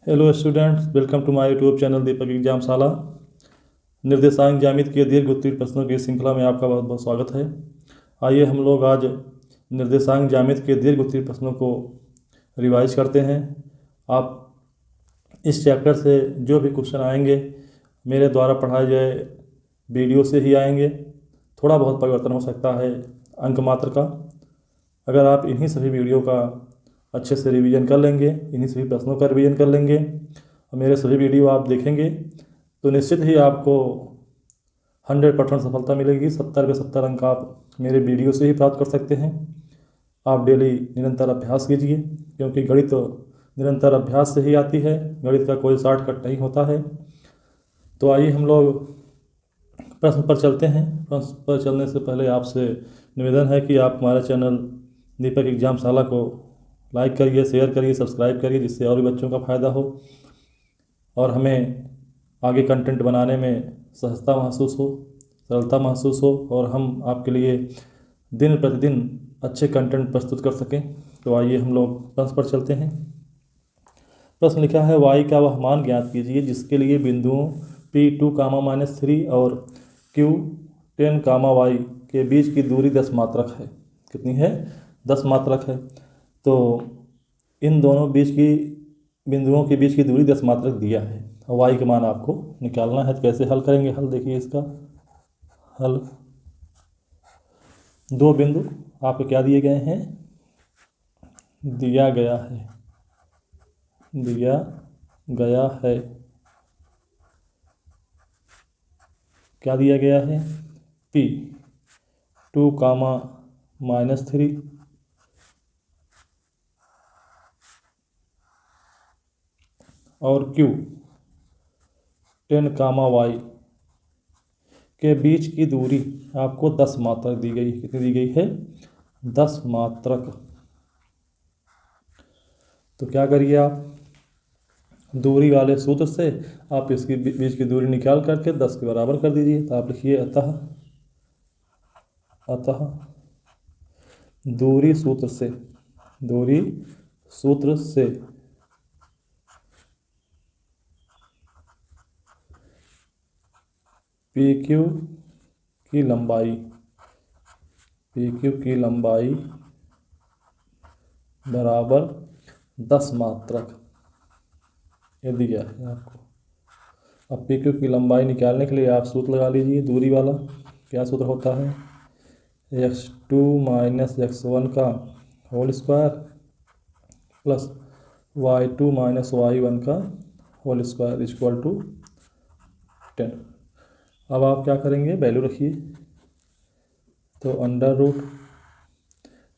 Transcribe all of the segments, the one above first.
Hello students, welcome to my YouTube channel Deepak Examshala. निर्देशांक ज्यामिति के दीर्घ उत्तरीय प्रश्नों की श्रृंखला में आपका बहुत बहुत स्वागत है। आइए हम लोग आज निर्देशांक ज्यामिति के दीर्घ उत्तरीय प्रश्नों को रिवाइज करते हैं। आप इस चैप्टर से जो भी क्वेश्चन आएंगे मेरे द्वारा पढ़ाए गए वीडियो से ही आएंगे। थोड़ा बहुत परिवर्तन हो सकता है अंक मात्र का। अगर आप इन्हीं सभी वीडियो का अच्छे से रिवीजन कर लेंगे, इन्हीं सभी प्रश्नों का रिवीजन कर लेंगे और मेरे सभी वीडियो आप देखेंगे तो निश्चित ही आपको 100% सफलता मिलेगी। 70 के 70 अंक आप मेरे वीडियो से ही प्राप्त कर सकते हैं। आप डेली निरंतर अभ्यास कीजिए, क्योंकि गणित निरंतर अभ्यास से ही आती है। गणित का कोई शॉर्टकट नहीं होता है। तो आइए हम लोग प्रश्न पर चलते हैं। प्रश्न पर चलने से पहले आपसे निवेदन है कि आप हमारे चैनल दीपक एग्जामशाला को लाइक करिए, शेयर करिए, सब्सक्राइब करिए, जिससे और भी बच्चों का फ़ायदा हो और हमें आगे कंटेंट बनाने में सहजता महसूस हो, सरलता महसूस हो और हम आपके लिए दिन प्रतिदिन अच्छे कंटेंट प्रस्तुत कर सकें। तो आइए हम लोग प्रश्न पर चलते हैं। प्रश्न लिखा है, y का वह मान ज्ञात कीजिए जिसके लिए बिंदुओं P2, -3 और Q10, y के बीच की दूरी 10 मात्रक है। कितनी है? 10 मात्रक है। तो इन दोनों बीच की बिंदुओं के बीच की दूरी 10 मात्रक दिया है और y का मान आपको निकालना है। तो कैसे हल करेंगे? हल देखिए इसका हल। दो बिंदु आपको क्या दिए गए हैं? दिया गया है क्या दिया गया है? P2, -3 और Q10, y के बीच की दूरी आपको 10 मात्रक दी गई। कितनी दी गई है? 10 मात्रक। तो क्या करिए आप, दूरी वाले सूत्र से आप इसकी बीच की दूरी निकाल करके 10 के बराबर कर दीजिए। तो आप लिखिए अतः दूरी सूत्र से PQ की लंबाई बराबर 10 मात्रक, ये दिया है आपको। अब PQ की लंबाई निकालने के लिए आप सूत्र लगा लीजिए दूरी वाला। क्या सूत्र होता है? x2 - x1 का whole square plus y2 - y1 का होल स्क्वायर इक्वल टू 10। अब आप क्या करेंगे? वैल्यू रखिए। तो अंडर रूट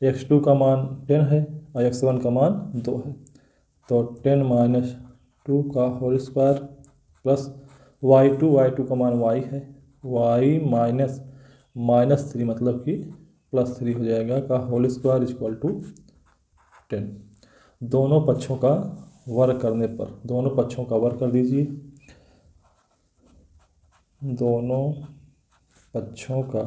x2 का मान 10 है और x1 का मान 2 है। तो 10 - 2 का होल स्क्वायर प्लस y2 का मान y है, y -3 मतलब कि +3 हो जाएगा का होल स्क्वायर इक्वल टू 10। दोनों पक्षों का वर्ग कर दीजिए। दोनों पक्षों का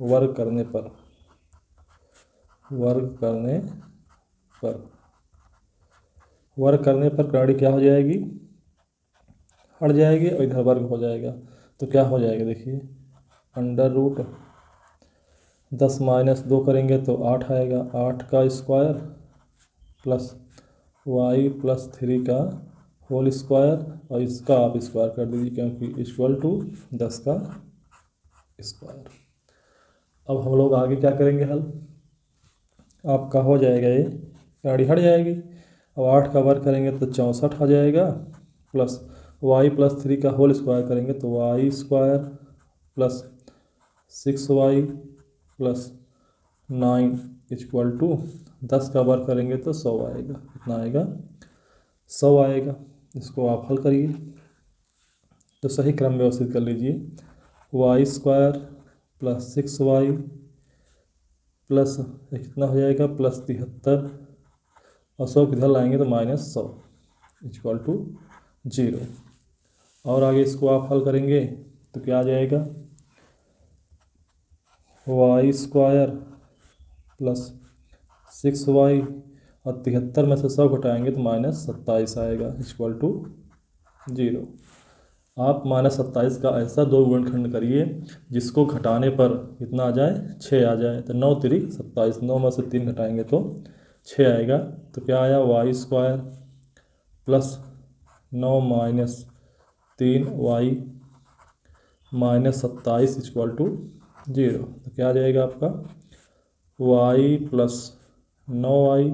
वर्ग करने पर प्रणाली क्या हो जाएगी? हट जाएगी और इधर वर्ग हो जाएगा। तो क्या हो जाएगा? देखिए, अंडर रूट 10 - 2 करेंगे तो 8 आएगा। 8 का स्क्वायर प्लस y +3 का होल स्क्वायर और इसका आप स्क्वायर कर दीजिए, क्योंकि इक्वल टू 10 का स्क्वायर। अब हम लोग आगे क्या करेंगे? हल आपका हो जाएगा, ये गाड़ी हट जाएगी। अब 8 का वर्ग करेंगे तो 64 आ जाएगा, प्लस y +3 का होल स्क्वायर करेंगे तो y square plus 6y plus 9 equal to 10 का वर्ग करेंगे तो 100 आएगा। कितना आएगा? 100 आएगा। इसको आप हल करिए तो सही क्रम में व्यवस्थित कर लीजिए। y square plus 6y plus कितना हो जाएगा? +73 और 100 किधर लाएंगे तो -100 इक्वल टू 0। और आगे इसको आप हल करेंगे तो क्या आ जाएगा? y स्क्वायर प्लस 6y और 73 में से 100 घटाएंगे तो -27 आएगा इक्वल टू 0। आप -27 का ऐसा दो गुणनखंड करिए जिसको घटाने पर कितना आ जाए, 6 आ जाए। तो 9 तिरी 27, 9 में से 3 घटाएंगे तो 6 आएगा। तो क्या आया, y² plus 9 minus 3y -27 equal to 0। तो क्या आ जाएगा आपका, y plus 9y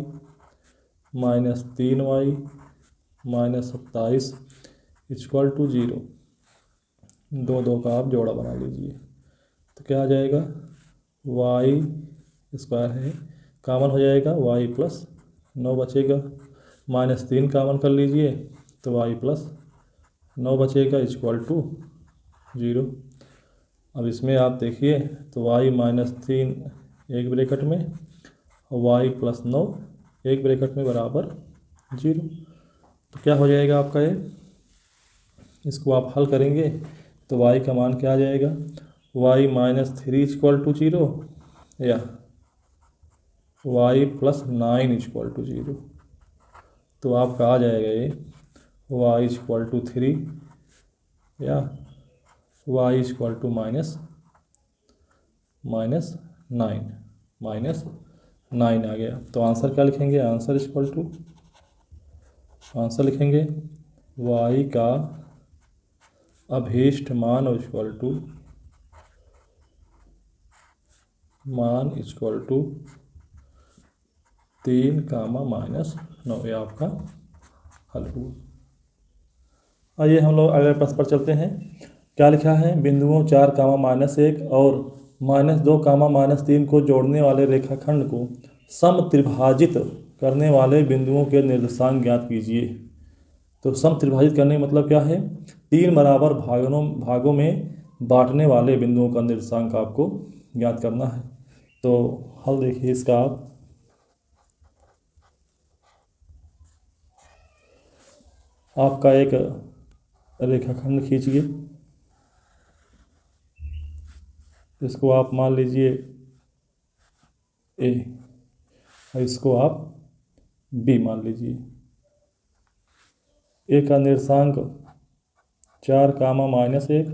minus 3y -27 equal to 0। दो दो का आप जोड़ा बना लीजिए तो क्या आ जाएगा, y² है, कॉमन हो जाएगा, y प्लस 9 बचेगा, -3 कॉमन कर लीजिए तो y प्लस 9 बचेगा इक्वल टू 0। अब इसमें आप देखिए तो y -3 एक ब्रैकेट में और y प्लस 9 एक ब्रैकेट में बराबर 0। तो क्या हो जाएगा आपका ये, इसको आप हल करेंगे तो y का मान क्या आ जाएगा, y -3 इक्वल टू 0 या y प्लस 9 इक्वल टू 0। तो आपका आ जाएगा ये y इक्वल टू 3 या y इक्वल टू -9 आ गया। तो आंसर क्या लिखेंगे, आंसर लिखेंगे y का अभीष्ट मान इक्वल टू 3 -9। ये आपका हल हुआ। आइए हम लोग अगले प्रश्न पर चलते हैं। क्या लिखा है, बिंदुओं 4, -1 और -2, -3 को जोड़ने वाले रेखाखंड को समत्रिभाजित करने वाले बिंदुओं के निर्देशांक ज्ञात कीजिए। तो समत्रिभाजित करने का मतलब क्या है, 3 बराबर भागों में बांटने वाले बिंदुओं का निर्देशांक आपको ज्ञात करना है। तो हल देखिए इसका, आपका एक रेखाखंड खींचिए, इसको आप मान लीजिए ए और इसको आप बी मान लीजिए। ए का निर्देशांक 4, -1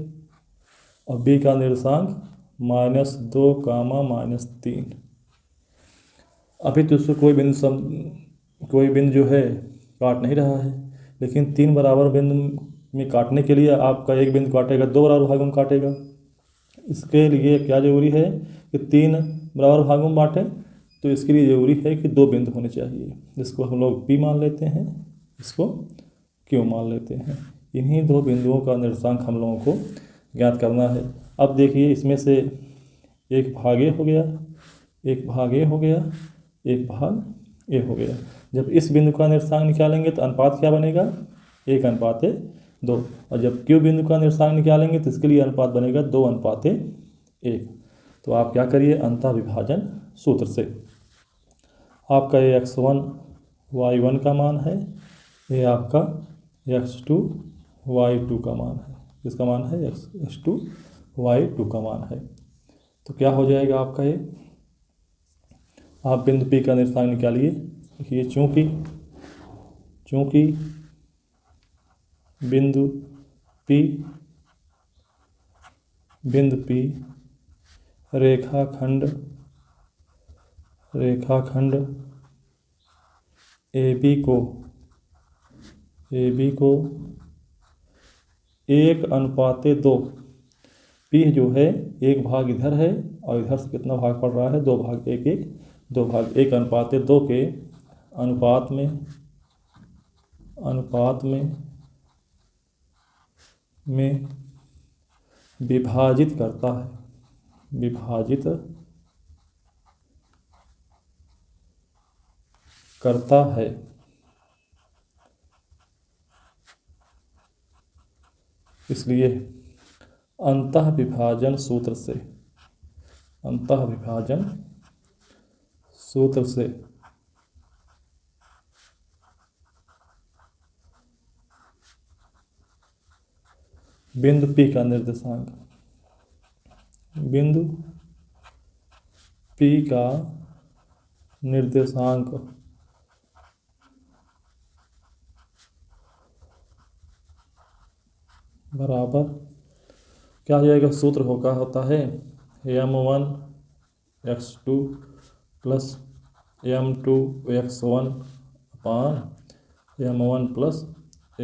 और बी का निर्देशांक -2, -3। अभी तो उसको कोई बिंदु जो है काट नहीं रहा है, लेकिन 3 बराबर बिंदु में काटने के लिए आपका एक बिंदु काटेगा, 2 बराबर भागों में काटेगा। इसके लिए क्या जरूरी है कि 3 बराबर भागों में बांटें, तो इसके लिए ज़रूरी है कि 2 बिंदु होने चाहिए। इसको हम लोग P मान लेते हैं, इसको Q मान लेते हैं। इन्हीं 2 बिंदुओं का निर्देशांक हम लोगों को ज्ञात करना है। अब देखिए इसमें से एक भाग ए हो गया, एक भाग ए हो गया, एक भाग ए हो गया। जब इस बिंदु का निर्देशांक निकालेंगे तो अनुपात क्या बनेगा, 1:2। और जब Q बिंदु का निर्देशांक निकालेंगे तो इसके लिए अनुपात बनेगा 2:1। तो आप क्या करिए, अंतः विभाजन सूत्र से आपका ये x1 y1 का मान है, ये आपका x2 y2 का मान है, इसका मान है x2 y2 का मान है। तो क्या हो जाएगा आपका ये, आप बिंदु P का निर्देशांक निकालिए। देखिए चूँकि बिंदु P रेखाखंड AB को 1:2, P जो है एक भाग इधर है और इधर से कितना भाग पड़ रहा है, 2 भाग 1 2 भाग 1:2 के अनुपात में विभाजित करता है। इसलिए अंतः विभाजन सूत्र से बिंदु P का निर्देशांक बराबर क्या हो जाएगा, सूत्र होता है m1 x2 plus m2 x1 अपान m1 प्लस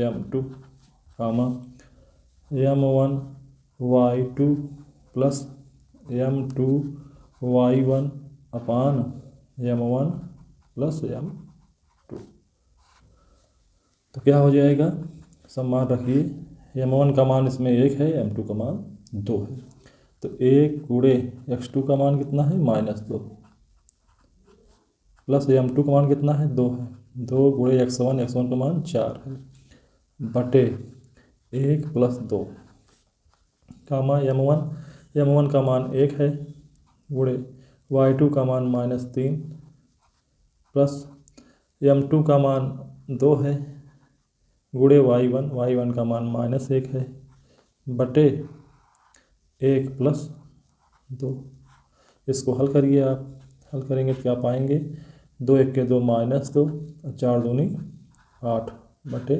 m2 कामा m1 y2 plus m2 y1 अपान m1 प्लस m2। तो क्या हो जाएगा, सम्मान रखिए, m1 का मान इसमें 1 है, m2 का मान 2 है। तो 1 गुणे x2 का मान कितना है, -2, प्लस m2 का मान कितना है, 2 है। 2 गुणे x1 का मान 4 है, बटे 1 प्लस 2 कामा m1 का मान 1 है, गुणे y2 का मान -3 प्लस m2 का मान 2 है, गुणे y1 का मान -1 है, बटे 1 प्लस 2। इसको हल करिए आप, हल करेंगे तो क्या पाएंगे, 2 1 के 2 -2 और 4 दूनी 8 बटे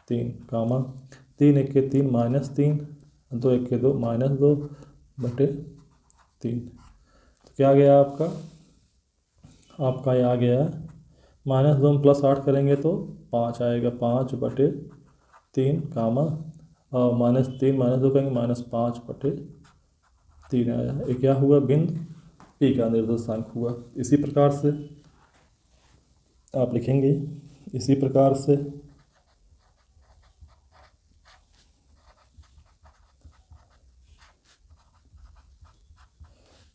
3 कामा 3 1 के 3 -3, 2 1 के 2 -2 बटे 3। तो क्या आ गया आपका ये आ गया -2 में +8 करेंगे तो 5 आएगा, 5 बटे 3 कामा और -3 -2 करेंगे -5 बटे 3 आया। ये क्या हुआ, बिंदु P का निर्देशांक हुआ। इसी प्रकार से आप लिखेंगे, इसी प्रकार से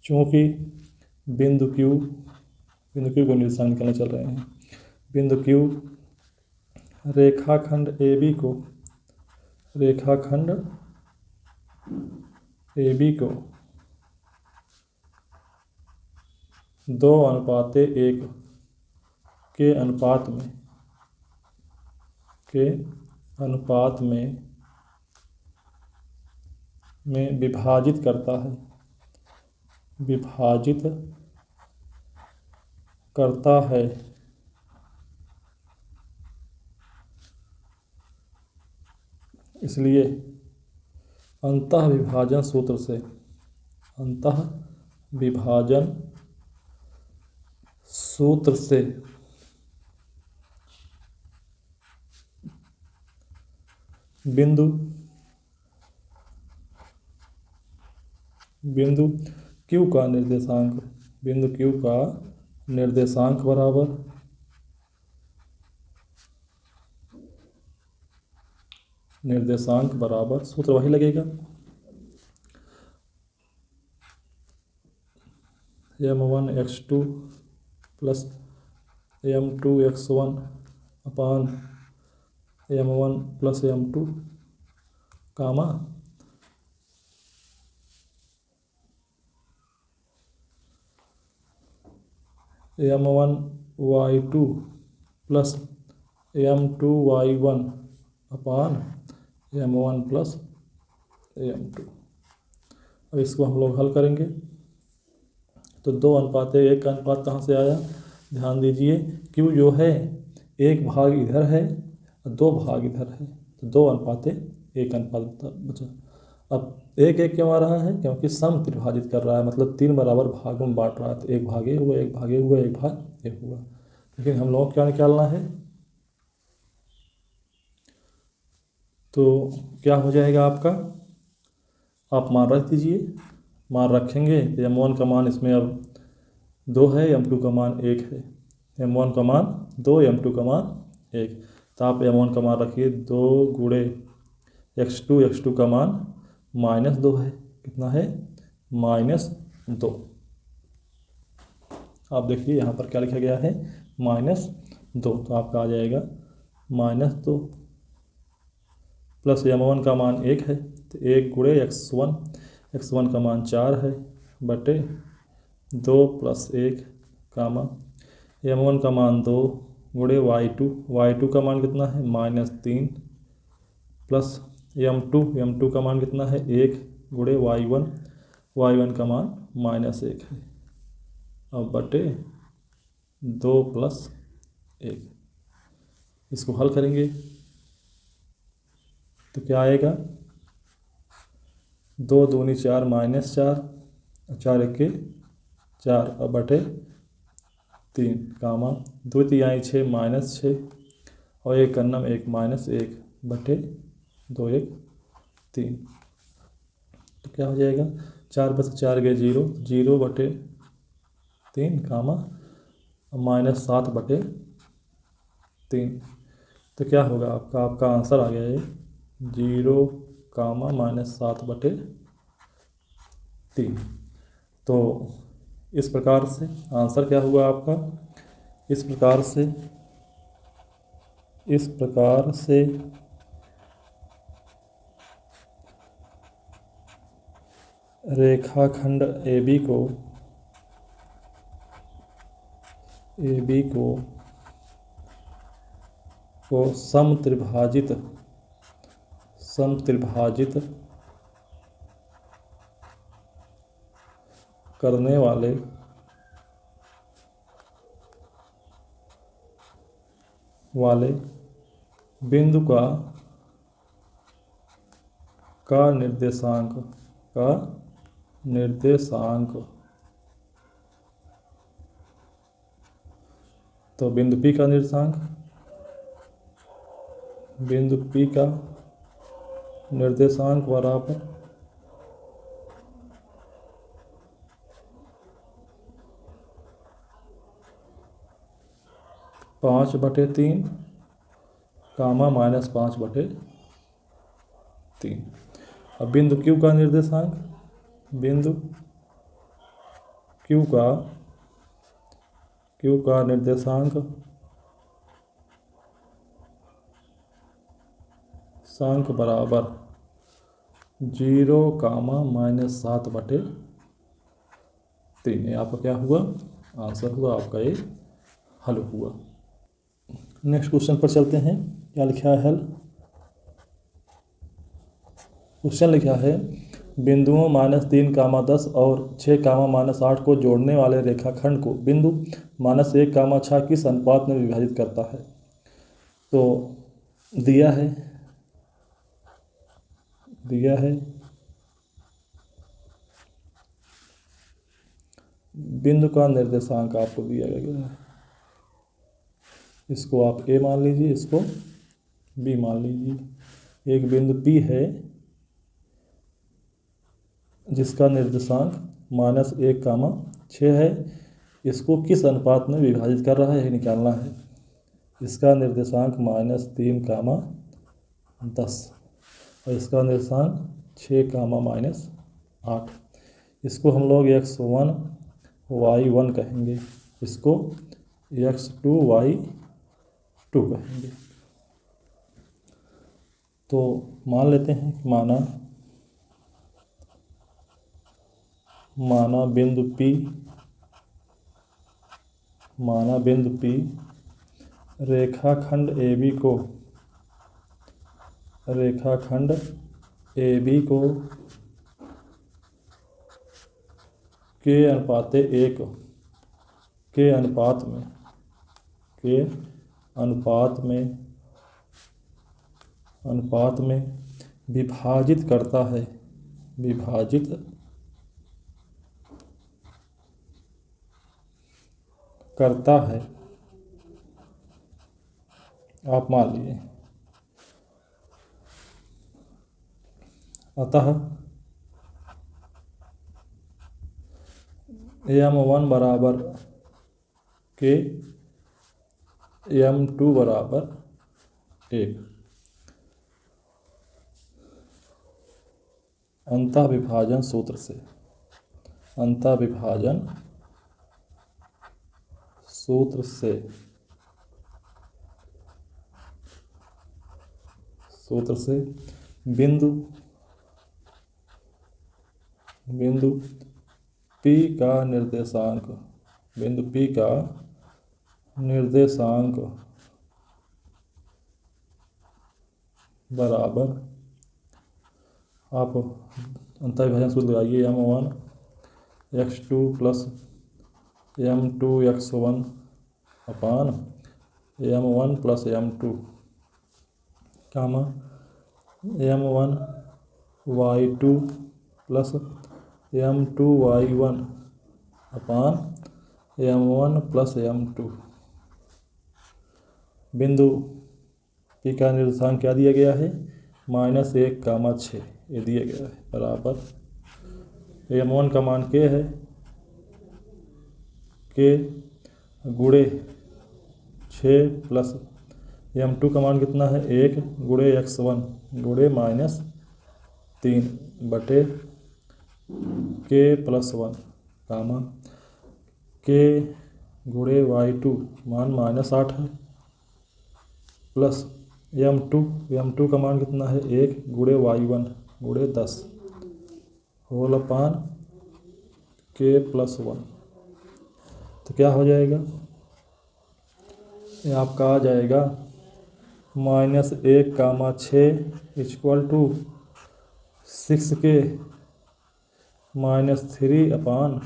चूँकि बिंदु Q को निर्देशांक निकालने चल रहे हैं, बिंदु Q रेखाखंड AB को 2:1 के अनुपात में विभाजित करता है। इसलिए अंतःविभाजन सूत्र से बिंदु Q का निर्देशांक बराबर सूत्र वही लगेगा, m1 x2 plus m2 x1 अपान m1 प्लस m2 कामा m1 y2 plus m2 y1 अपान m1 प्लस m2। अब इसको हम लोग हल करेंगे तो 2:1 का अनुपात कहाँ से आया, ध्यान दीजिए, Q जो है 1 भाग इधर है और 2 भाग इधर है, तो 2:1 अनुपात बचा। अब 1 1 क्यों आ रहा है, क्योंकि सम त्रिभाजित कर रहा है, मतलब 3 बराबर भागों में बांट रहा है, तो 1 भाग ये हुआ, 1 भाग ये हुआ, 1 भाग ये हुआ। लेकिन हम लोगों को क्या निकालना है, तो क्या हो जाएगा आपका, आप मान रख दीजिए, मान रखेंगे तो m1 का मान इसमें अब 2 है, m2 का मान 1 है, m1 का मान 2, m2 का मान 1, तो आप m1 का मान रखिए 2 गुणे x2 का मान -2 है, कितना है, -2। आप देखिए यहाँ पर क्या लिखा गया है, -2, तो आपका आ जाएगा -2 प्लस m1 का मान 1 है, तो 1 गुणे x1 का मान 4 है, बटे 2 प्लस 1 कामा m1 का मान 2 गुणे y2 का मान कितना है, -3 प्लस m2 का मान कितना है, 1 गुणे y1 का मान -1 है, अब बटे 2 प्लस 1। इसको हल करेंगे तो क्या आएगा, दो दूनी 4 -4, 4 एके 4 अब बटे 3 कामा, दो तिहाई 6 -6 और एक अन्नम 1 -1 बटे 2 1 3। तो क्या हो जाएगा, 4 बस 4 गए 0, 0 बटे 3 कामा -7 बटे 3। तो क्या होगा आपका आंसर आ गया ये 0 कामा -7 बटे 3। तो इस प्रकार से आंसर क्या हुआ आपका, इस प्रकार से रेखाखंड AB को समत्रिभाजित करने वाले बिंदु का निर्देशांक तो बिंदु P का निर्देशांक बराबर 5/3 कामा -5/3। अब बिंदु Q का निर्देशांक, बिंदु Q का निर्देशांक बराबर 0 कामा -7/3। ये आपका क्या हुआ, आंसर हुआ आपका, ये हल हुआ। नेक्स्ट क्वेश्चन पर चलते हैं। क्या लिखा है हल, क्वेश्चन लिखा है बिंदुओं -3 कामा 10 और 6 कामा -8 को जोड़ने वाले रेखाखंड को बिंदु -1 कामा 6 किस अनुपात में विभाजित करता है। तो दिया है बिंदु का निर्देशांक आपको दिया गया है, इसको आप A मान लीजिए, इसको B मान लीजिए। एक बिंदु P है जिसका निर्देशांक -1 कामा 6 है, इसको किस अनुपात में विभाजित कर रहा है यह निकालना है। इसका निर्देशांक -3 कामा 10 और इसका निर्देशांक 6 कामा -8। इसको हम लोग x1 y1 कहेंगे, इसको x2 y2 कहेंगे। तो मान लेते हैं, माना बिंदु P रेखाखंड AB को के अनुपात में विभाजित करता है, आप मान लीजिए। अतः M1 बराबर के M2 बराबर 1। अंतःविभाजन सूत्र से बिंदु P का निर्देशांक बराबर, आप अंतःविभाजन सूत्र लगाइए, M1 x2 plus M2 x1 अपान M1 प्लस M2 कामा M1 y2 प्लस m2y1 अपान m1 प्लस m2। बिंदु पी का निर्देशांक क्या दिया गया है, -1, 6 ये दिया गया है, बराबर m1 का मान k है, k गुणे 6 प्लस m2 का मान कितना है, 1 गुणे x1 गुणे -3 बटे k प्लस 1 कामा k गुणे y2 मान -8 है, प्लस m2 का मान कितना है, 1 गुणे y1 गुणे 10 होल अपान k प्लस 1। तो क्या हो जाएगा, ये आपका आ जाएगा -1, 6 = 6k -3 अपान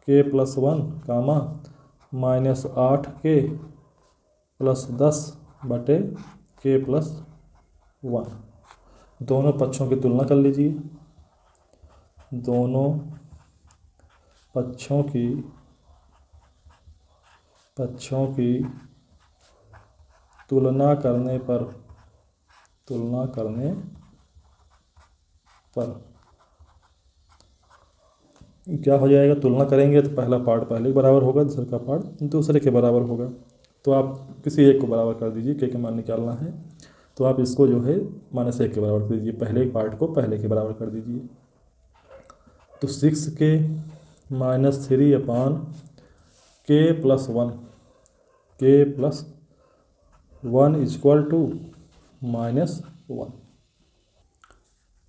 k प्लस 1 कामा -8k प्लस 10 बटे k प्लस 1। दोनों पक्षों की तुलना कर लीजिए, दोनों पक्षों की तुलना करने पर क्या हो जाएगा, तुलना करेंगे तो पहला पार्ट पहले के बराबर होगा, दूसरे का पार्ट दूसरे के बराबर होगा। तो आप किसी एक को बराबर कर दीजिए, के मान निकालना है तो आप इसको जो है -1 के बराबर कर दीजिए, पहले पार्ट को पहले के बराबर कर दीजिए। तो 6k -3 अपान k प्लस 1 = -1।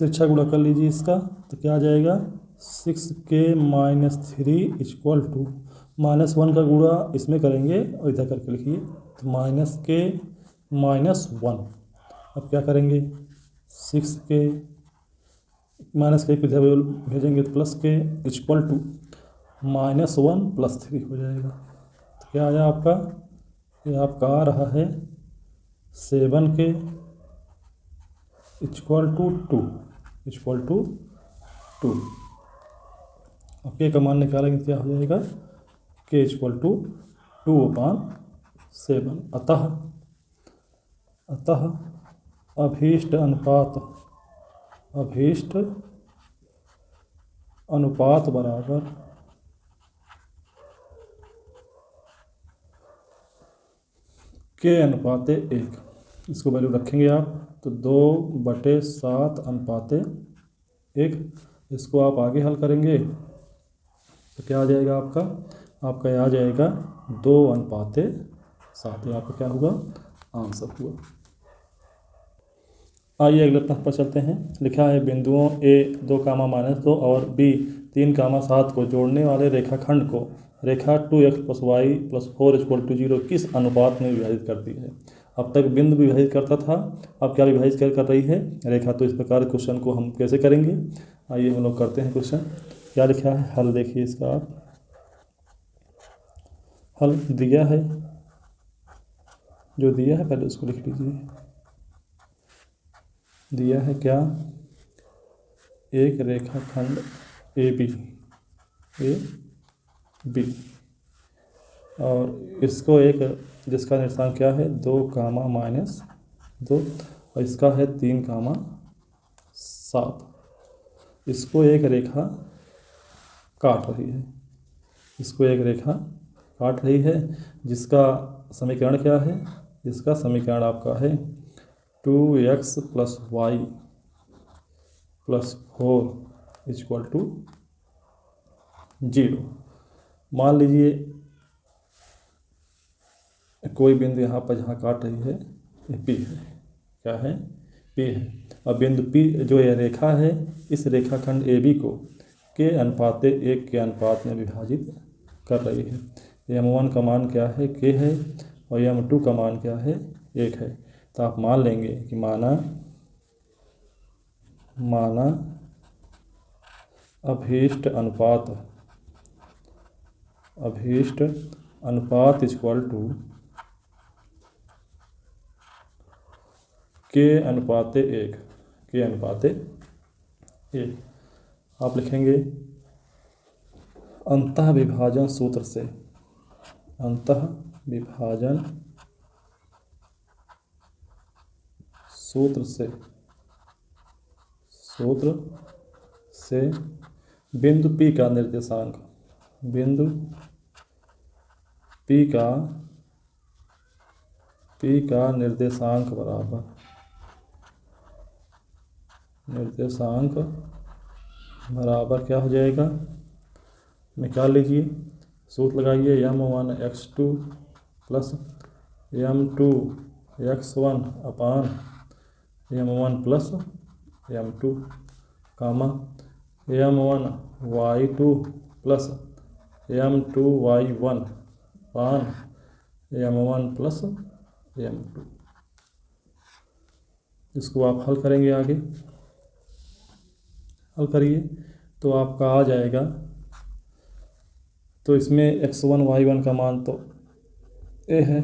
तिरछा गुणा कर लीजिए इसका, तो क्या आ जाएगा, 6k -3 = -1 का गुणा इसमें करेंगे और इधर करके लिखिए, तो -k -1। अब क्या करेंगे, 6k -k को इधर भेजेंगे तो +k = -1 + 3 हो जाएगा। तो क्या आया आपका, ये आपका आ रहा है 7k = 2। अब k का मान निकालेंगे क्या हो जाएगा, k = 2/7। अतः अभीष्ट अनुपात बराबर k/1। इसको वैल्यू रखेंगे आप तो 2/7/1। इसको आप आगे हल करेंगे तो क्या आ जाएगा आपका आ जाएगा 2/7। ये आपका क्या हुआ, आंसर हुआ। आइए अगले प्रश्न पर चलते हैं। लिखा है बिंदुओं A 2, -2 और B 3, 7 को जोड़ने वाले रेखाखंड को रेखा 2x + y + 4 = 0 किस अनुपात में विभाजित करती है। अब तक बिंदु विभाजित करता था, अब क्या विभाजित कर रही है, रेखा। तो इस प्रकार क्वेश्चन को हम कैसे करेंगे, आइए हम लोग करते हैं। क्वेश्चन क्या लिखा है, हल देखिए इसका। आप हल दिया है, जो दिया है पहले उसको लिख लीजिए। दिया है क्या, एक रेखाखंड AB और इसको एक जिसका निर्देशांक क्या है 2, -2 और इसका है 3, 7। इसको एक रेखा काट रही है, जिसका समीकरण क्या है, इसका समीकरण आपका है 2x + y + 4 = 0। मान लीजिए कोई बिंदु यहाँ पर जहाँ काट रही है P है, क्या है, P है। और बिंदु P जो यह रेखा है, इस रेखाखंड AB को k/1 के अनुपात में विभाजित कर रही है। m1 का मान क्या है, k है, और m2 का मान क्या है, 1 है। तो आप मान लेंगे कि माना अभीष्ट अनुपात = k/1 ये आप लिखेंगे अंतः विभाजन सूत्र से, अंतः विभाजन सूत्र से बिंदु P का निर्देशांक, बिंदु P का निर्देशांक बराबर क्या हो जाएगा, निकाल लीजिए, सूत्र लगाइए, m1x2 प्लस m2x1 अपान m1 प्लस m2 कामा m1y2 प्लस m2y1 अपान m1 प्लस m2। इसको आप हल करेंगे, आगे हल करिए तो आपका आ जाएगा। तो इसमें x1 y1 का मान तो a है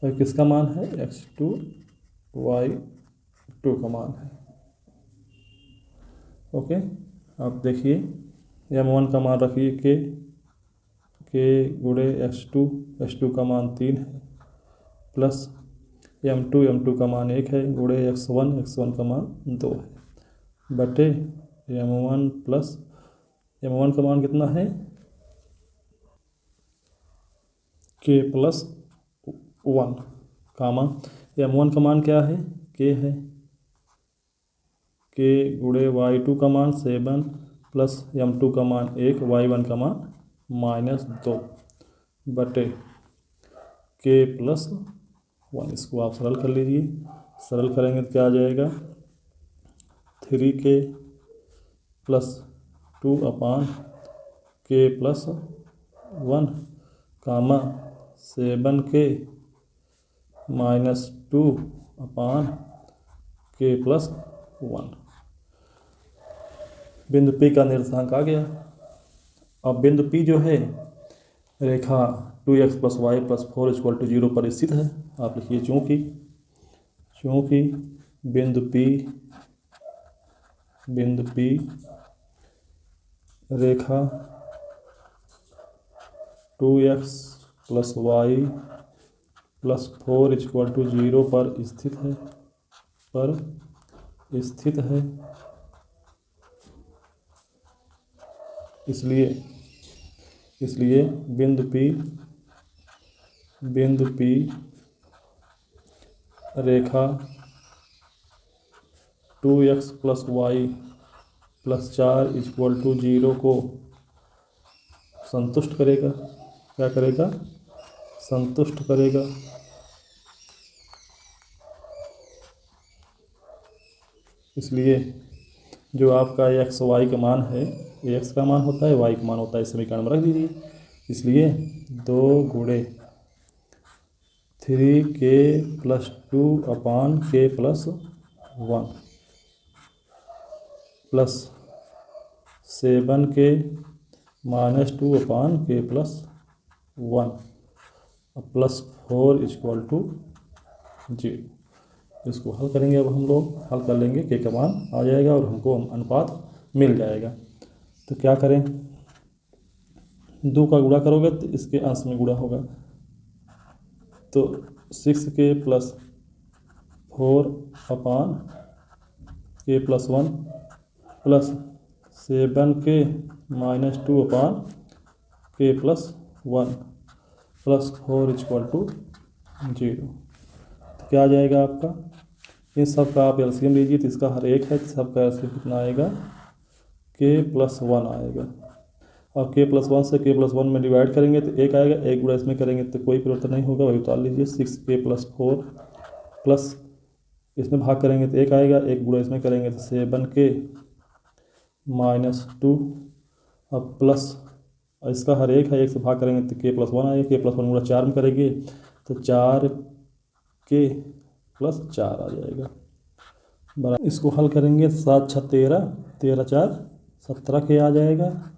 और किसका मान है, x2 y2 का मान है। ओके, आप देखिए m1 का मान रखिए k गुणे x2 का मान 3 है, प्लस m2 का मान 1 है, गुणे x1 का मान 2 है, बटे m1 प्लस m1 का मान कितना है, k प्लस 1 कामा m1 का मान क्या है, k है, k गुणे y2 का मान 7 प्लस m2 का मान 1, y1 का मान -2 बटे k प्लस 1। इसको आप सरल कर लीजिए, सरल करेंगे तो क्या आ जाएगा, 3k plus 2 upon k plus 1 कामा 7k -2 अपान k प्लस 1। बिंदु P का निर्देशांक आ गया। अब बिंदु P जो है रेखा 2x plus y plus 4 equal to 0 पर स्थित है। आप लिखिए चूँकि बिंदु P रेखा 2x plus y plus 4 equal to 0 पर स्थित है, इसलिए बिंदु P रेखा 2x plus y plus 4 equal to 0 को संतुष्ट करेगा। क्या करेगा, संतुष्ट करेगा। इसलिए जो आपका x y का मान है, x का मान होता है, y का मान होता है, इस समीकरण में रख दीजिए। इसलिए 2 गुणे 3k plus 2 upon k plus 1 plus 7k -2 upon k plus 1 plus 4 equal to 0। इसको हल करेंगे, अब हम लोग हल कर लेंगे, k का मान आ जाएगा और हमको अनुपात मिल जाएगा। तो क्या करें, 2 का गुणा करोगे तो इसके अंश में गुणा होगा, तो 6k plus 4 upon k plus 1 plus 7k -2 upon k plus 1 plus 4 equal to 0। तो क्या आ जाएगा आपका, इन सब का आप एलसीएम लीजिए तो इसका हर एक है, तो सबका एलसीएम कितना आएगा, k प्लस 1 आएगा। और k प्लस 1 से k प्लस 1 में डिवाइड करेंगे तो 1 आएगा, 1 गुणा इसमें करेंगे तो कोई परिवर्तन नहीं होगा, वही उतार लीजिए। 6k प्लस 4 प्लस इसमें भाग करेंगे तो 1 आएगा, 1 गुणा इसमें करेंगे तो 7k -2 अब प्लस इसका हर एक है, 1 से भाग करेंगे तो k प्लस 1 आएगा, k प्लस 1 गुणा 4 में करेंगे तो 4k प्लस 4 आ जाएगा बराबर। इसको हल करेंगे 7 6 13, 13 4 17k आ जाएगा,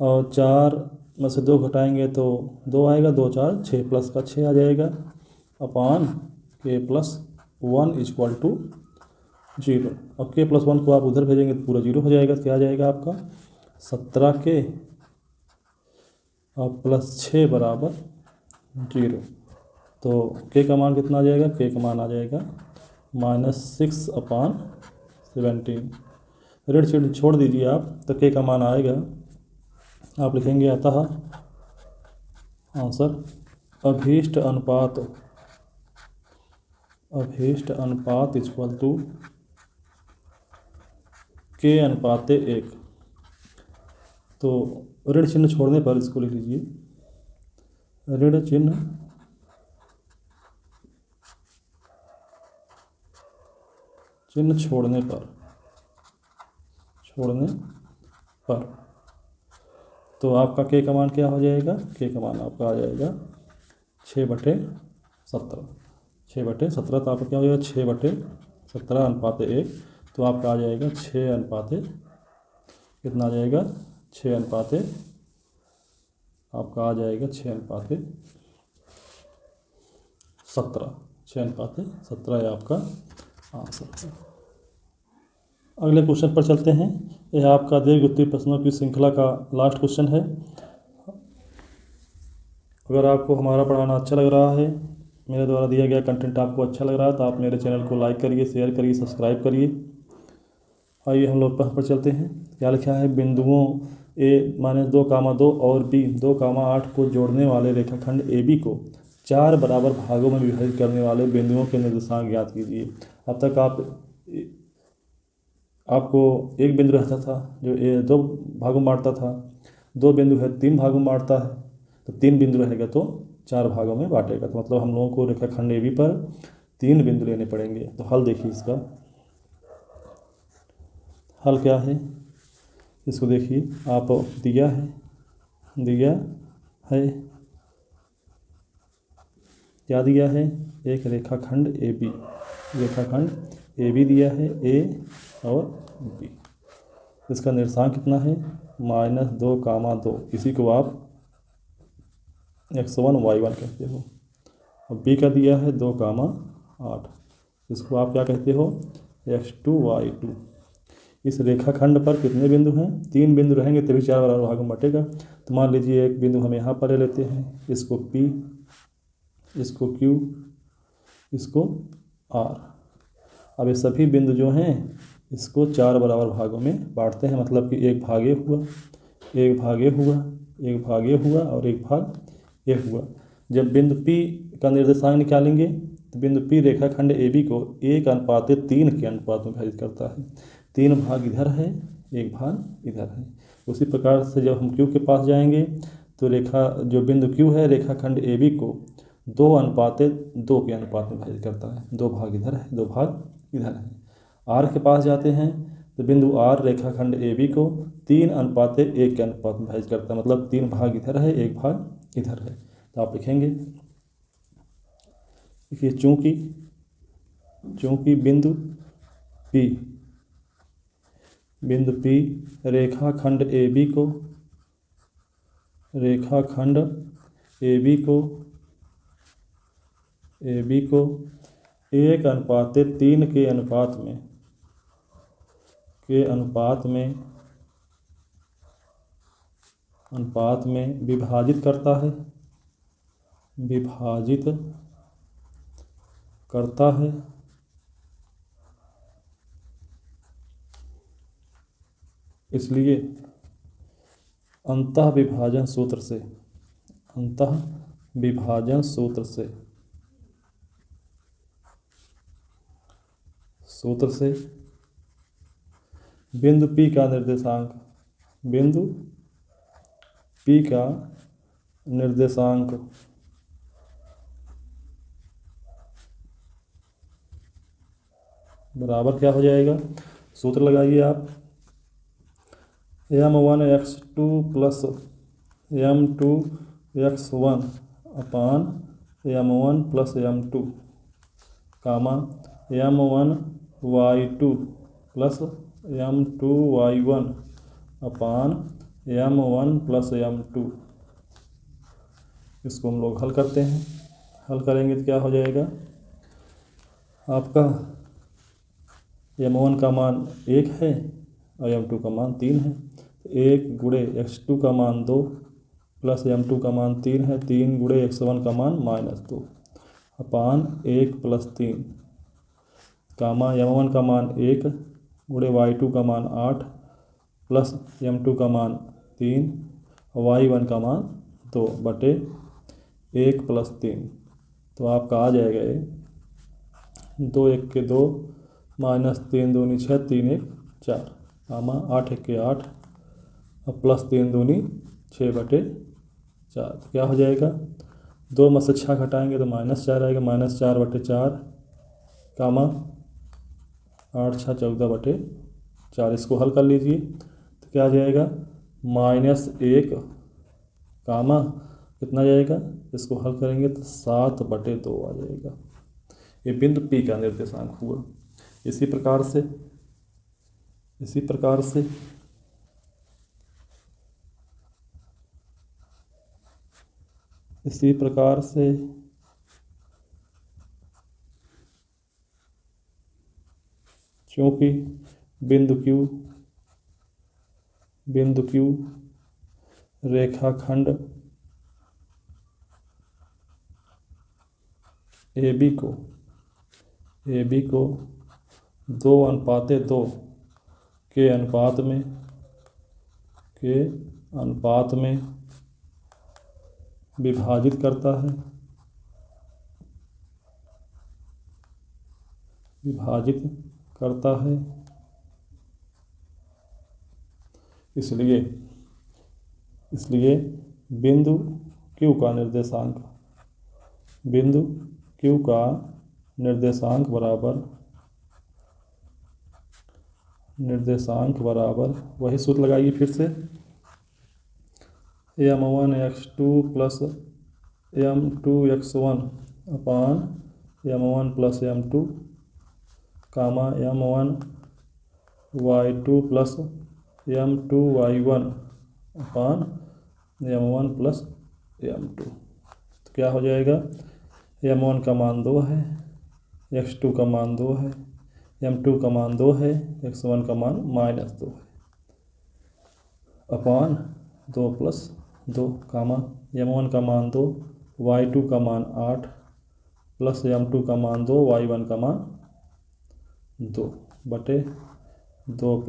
और 4 में से 2 घटाएंगे तो 2 आएगा, 2 4 6 प्लस का 6 आ जाएगा upon k plus 1 equal to zero. और k प्लस 1 को आप उधर भेजेंगे तो पूरा जीरो हो जाएगा। तो क्या आ जाएगा आपका 17k और प्लस 6 बराबर जीरो। तो k का मान कितना आ जाएगा? k का मान आ जाएगा -6/17। ऋण चिन्ह छोड़ दीजिए आप, तो k का मान आएगा, आप लिखेंगे अतः आंसर अभीष्ट अनुपात इक्वल टू k/1। तो ऋण चिन्ह छोड़ने पर इसको लिख लीजिए, ऋण चिन्ह छोड़ने पर तो आपका k का मान क्या हो जाएगा? k का मान आपका आ जाएगा 6/17। 6/17 तो आपका क्या हो जाएगा? 6/17/1। तो आपका आ जाएगा 6 अनुपात, कितना आ जाएगा? 6 अनुपात, आपका आ जाएगा 6/17। 6/17 है आपका आंसर। अगले क्वेश्चन पर चलते हैं। यह आपका दीर्घ उत्तरीय प्रश्नों की श्रृंखला का लास्ट क्वेश्चन है। अगर आपको हमारा पढ़ाना अच्छा लग रहा है, मेरे द्वारा दिया गया कंटेंट आपको अच्छा लग रहा है, तो आप मेरे चैनल को लाइक करिए, शेयर करिए, सब्सक्राइब करिए। आइए हम लोग पर चलते हैं। क्या लिखा है? बिंदुओं a-2, और b 2, 8 को जोड़ने वाले रेखाखंड AB को 4 बराबर भागों में विभाजित करने वाले बिंदुओं के निर्देशांक ज्ञात कीजिए। अब तक आपको एक बिंदु रहता था जो 2 भागों में बांटता था, 2 बिंदु है 3 भागों में बांटता है, तो 3 बिंदु रहेगा तो 4 भागों में बांटेगा। तो मतलब हम लोगों को रेखाखंड AB पर 3 बिंदु लेने पड़ेंगे। तो हल देखिए, इसका हल क्या है इसको देखिए। आप दिया है क्या दिया है? एक रेखाखंड AB दिया है, A और B। इसका निर्देशांक कितना है? -2, 2। इसी को आप x1 y1 कहते हो। और B का दिया है 2, 8। इसको आप क्या कहते हो? x2 y2। इस रेखाखंड पर कितने बिंदु हैं? 3 बिंदु रहेंगे तभी 4 बराबर भागों में बटेगा। तो मान लीजिए एक बिंदु हम यहाँ पर ले लेते हैं, इसको P, इसको Q, इसको R। अब ये सभी बिंदु जो हैं इसको 4 बराबर भागों में बांटते हैं। मतलब कि एक भाग A हुआ, एक भाग A हुआ, एक भाग A हुआ और एक भाग A हुआ। जब बिंदु P का निर्देशांक निकालेंगे तो बिंदु P रेखाखंड AB को 1:3 के अनुपात में विभाजित करता है। 3 भाग इधर है, एक भाग इधर है। उसी प्रकार से जब हम Q के पास जाएंगे तो जो बिंदु Q है रेखाखंड AB को 2:2 के अनुपात में विभाजित करता है। 2 भाग इधर है, 2 भाग इधर है। R के पास जाते हैं तो बिंदु R रेखाखंड AB को 3:1 के अनुपात में विभाजित करता है। मतलब 3 भाग इधर है, एक भाग इधर है। तो आप लिखेंगे, देखिए चूंकि बिंदु P रेखाखंड AB को 1:3 के अनुपात में विभाजित करता है, इसलिए अंतःविभाजन सूत्र से बिंदु P का निर्देशांक बराबर क्या हो जाएगा? सूत्र लगाइए आप, m1x2 प्लस m2x1 अपान m1 प्लस m2 कामा m1y2 प्लस m2y1 अपान m1 प्लस m2। इसको हम लोग हल करते हैं। हल करेंगे तो क्या हो जाएगा आपका? m1 का मान 1 है और m2 का मान 3 है। 1 गुणे x2 का मान 2 प्लस m2 का मान 3 है, 3 गुणे x1 का मान -2 अपान 1 + 3 कामा m1 का मान 1 गुणे y2 का मान 8 प्लस m2 का मान 3 y1 का मान 2 बटे 1 + 3। तो आपका आ जाएगा ये 2 1 के 2 -3 दूनी 6 3 1 4 कामा 8 1 के 8 और प्लस 3 दूनी 6 बटे 4। तो क्या हो जाएगा 2 में से 6 घटाएंगे तो -4 आएगा, -4 बटे 4 कामा 8 6 14 बटे 4। इसको हल कर लीजिए तो क्या आ जाएगा -1 कामा कितना जाएगा, इसको हल करेंगे तो 7 बटे 2 आ जाएगा। ये बिंदु P का निर्देशांक हुआ। इसी प्रकार से क्योंकि बिंदु Q रेखाखंड AB को 2:2 के अनुपात में विभाजित करता है, इसलिए बिंदु Q का निर्देशांक बराबर वही सूत्र लगाइए फिर से m1 x2 plus m2 x1 अपान m1 प्लस m2 कामा m1 y2 plus m2 y1 अपान m1 प्लस m2। तो क्या हो जाएगा m1 का मान 2 है, x2 का मान 2 है, m2 का मान 2 है, x1 का मान -2 है अपान 2 + 2 कामा m1 का मान 2 y2 का मान 8 प्लस m2 का मान 2 y1 का मान 2 बटे 2 +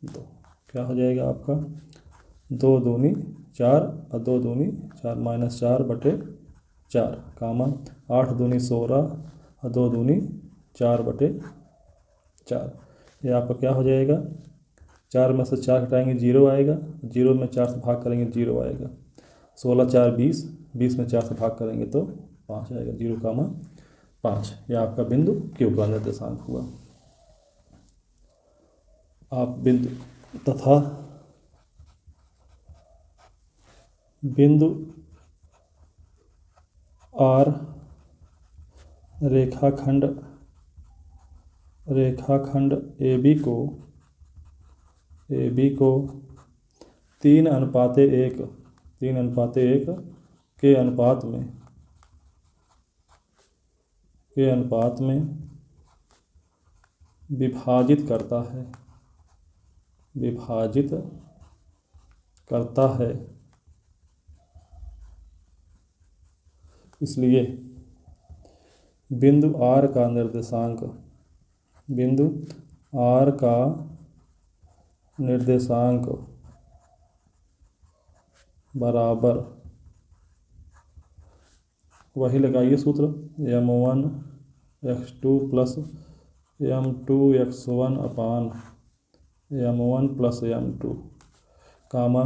2। क्या हो जाएगा आपका 2 दूनी 4 और 2 दूनी 4 -4 बटे 4 कामा 8 दूनी 16 और 2 दूनी 4 बटे 4। ये आपका क्या हो जाएगा 4 में से 4 घटाएंगे 0 आएगा, 0 में 4 से भाग करेंगे 0 आएगा, 16 4 20, 20 में 4 से भाग करेंगे तो 5 आएगा, 0,5। यह आपका बिंदु Q का निर्देशांक हुआ। आप बिंदु R रेखाखंड AB को 3:1 के अनुपात में विभाजित करता है, इसलिए बिंदु R का निर्देशांक बराबर वही लगाइए सूत्र m1 x2 plus m2 x1 अपान m1 प्लस m2 कामा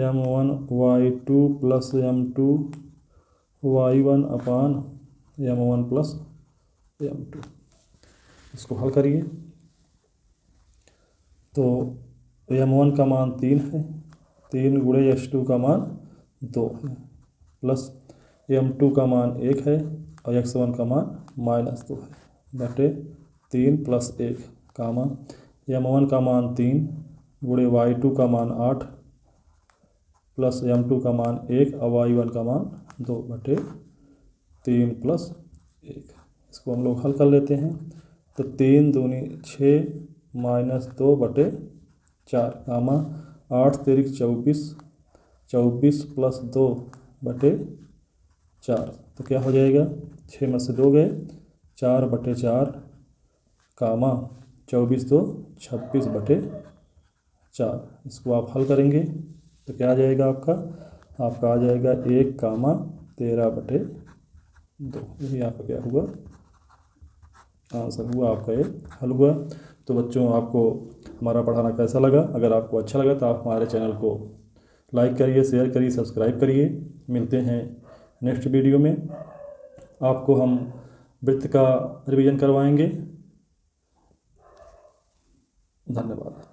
m1 y2 plus m2 y1 अपान m1 प्लस m2। इसको हल करिए तो m1 का मान 3 है, 3 गुणे x2 का मान 2 है प्लस m2 का मान 1 है और x1 का मान -2 है बटे 3 + 1 कामा m1 का मान 3 गुणे y2 का मान 8 प्लस m2 का मान 1 और y1 का मान 2 बटे 3 + 1। इसको हम लोग हल कर लेते हैं तो 3 दूनी 6 -2/4 कामा 8 तिरिक 24, 24 + 2/4 तो क्या हो जाएगा, 6 में से 2 गए, 4/4 कामा 24 2 26/4। इसको आप हल करेंगे तो क्या आ जाएगा आपका आ जाएगा 1 कामा 13/2। यही आपका क्या हुआ, आंसर हुआ आपका, ये हल हुआ। तो बच्चों, आपको हमारा पढ़ाना कैसा लगा? अगर आपको अच्छा लगा तो आप हमारे चैनल को लाइक करिए, शेयर करिए, सब्सक्राइब करिए। मिलते हैं नेक्स्ट वीडियो में। आपको हम वृत्त का रिवीजन करवाएंगे। धन्यवाद।